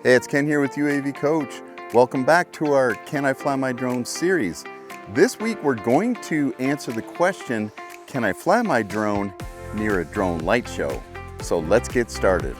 Hey, it's Ken here with UAV Coach. Welcome back to our Can I Fly My Drone series. This week we're going to answer the question, can I fly my drone near a drone light show? So let's get started.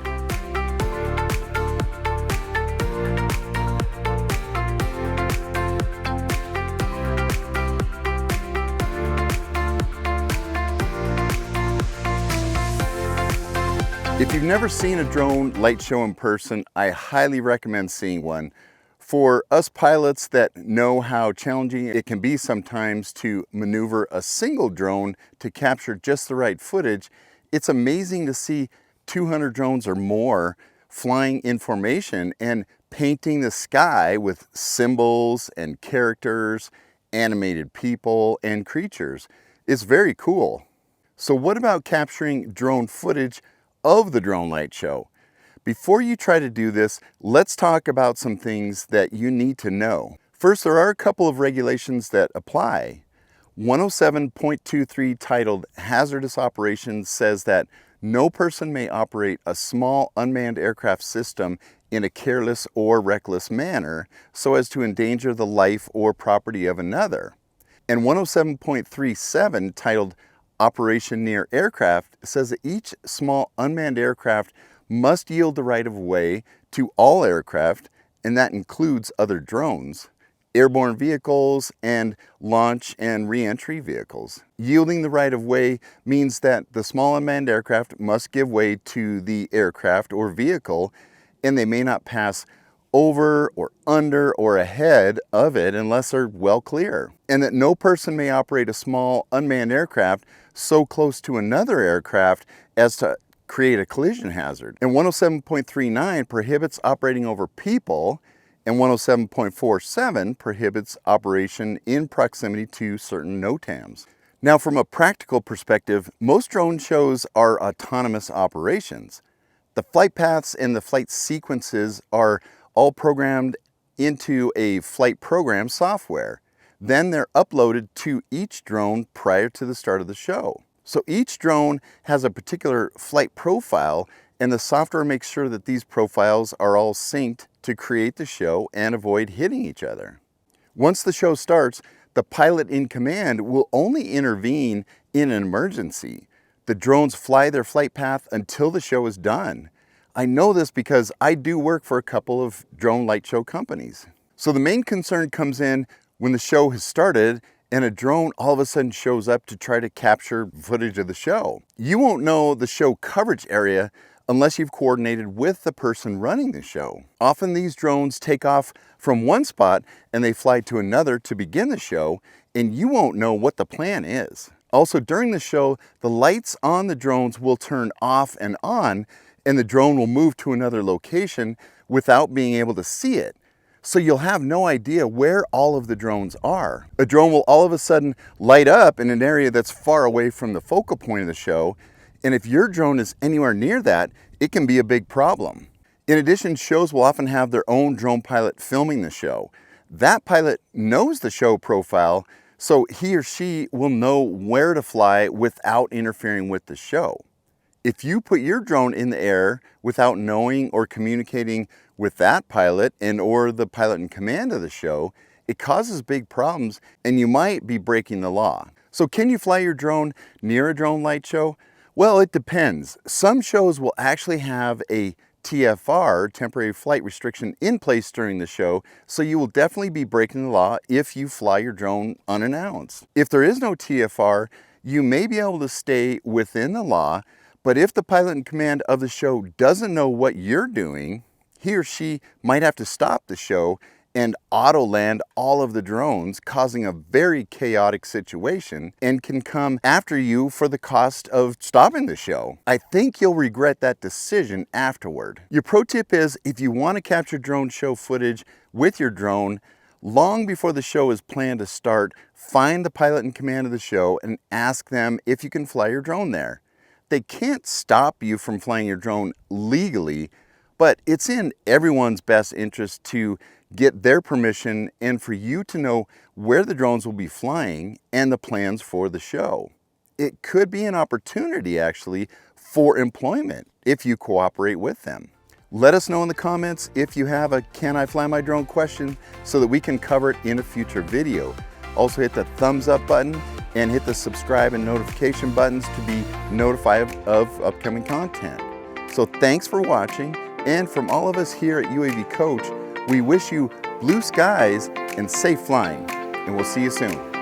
If you've never seen a drone light show in person, I highly recommend seeing one. For us pilots that know how challenging it can be sometimes to maneuver a single drone to capture just the right footage, it's amazing to see 200 drones or more flying in formation and painting the sky with symbols and characters, animated people and creatures. It's very cool. So what about capturing drone footage of the drone light show? Before you try to do this, let's talk about some things that you need to know. First, there are a couple of regulations that apply. 107.23 titled Hazardous Operations says that no person may operate a small unmanned aircraft system in a careless or reckless manner so as to endanger the life or property of another. And 107.37 titled Operation Near Aircraft says that each small unmanned aircraft must yield the right of way to all aircraft, and that includes other drones, airborne vehicles, and launch and re-entry vehicles. Yielding the right of way means that the small unmanned aircraft must give way to the aircraft or vehicle, and they may not pass over or under or ahead of it unless they're well clear. And that no person may operate a small unmanned aircraft so close to another aircraft as to create a collision hazard. And 107.39 prohibits operating over people, and 107.47 prohibits operation in proximity to certain NOTAMs. Now, from a practical perspective, most drone shows are autonomous operations. The flight paths and the flight sequences are all programmed into a flight program software. Then they're uploaded to each drone prior to the start of the show. So each drone has a particular flight profile, and the software makes sure that these profiles are all synced to create the show and avoid hitting each other. Once the show starts, the pilot in command will only intervene in an emergency. The drones fly their flight path until the show is done. I know this because I do work for a couple of drone light show companies. So the main concern comes in when the show has started and a drone all of a sudden shows up to try to capture footage of the show. You won't know the show coverage area unless you've coordinated with the person running the show. Often these drones take off from one spot and they fly to another to begin the show, and you won't know what the plan is. Also, during the show, the lights on the drones will turn off and on, and the drone will move to another location without being able to see it. So you'll have no idea where all of the drones are. A drone will all of a sudden light up in an area that's far away from the focal point of the show, and if your drone is anywhere near that, it can be a big problem. In addition, shows will often have their own drone pilot filming the show. That pilot knows the show profile, so he or she will know where to fly without interfering with the show. If you put your drone in the air without knowing or communicating with that pilot and or the pilot in command of the show, it causes big problems and you might be breaking the law. So can you fly your drone near a drone light show? Well, it depends. Some shows will actually have a TFR, temporary flight restriction, in place during the show, so you will definitely be breaking the law if you fly your drone unannounced. If there is no TFR, you may be able to stay within the law, but if the pilot in command of the show doesn't know what you're doing, he or she might have to stop the show and auto land all of the drones, causing a very chaotic situation, and can come after you for the cost of stopping the show. I think you'll regret that decision afterward. Your pro tip is, if you want to capture drone show footage with your drone, long before the show is planned to start, find the pilot in command of the show and ask them if you can fly your drone there. They can't stop you from flying your drone legally, but it's in everyone's best interest to get their permission and for you to know where the drones will be flying and the plans for the show. It could be an opportunity actually for employment if you cooperate with them. Let us know in the comments if you have a "Can I fly my drone" question so that we can cover it in a future video. Also hit the thumbs up button and hit the subscribe and notification buttons to be notified of upcoming content. So thanks for watching, and from all of us here at UAV Coach, we wish you blue skies and safe flying, and we'll see you soon.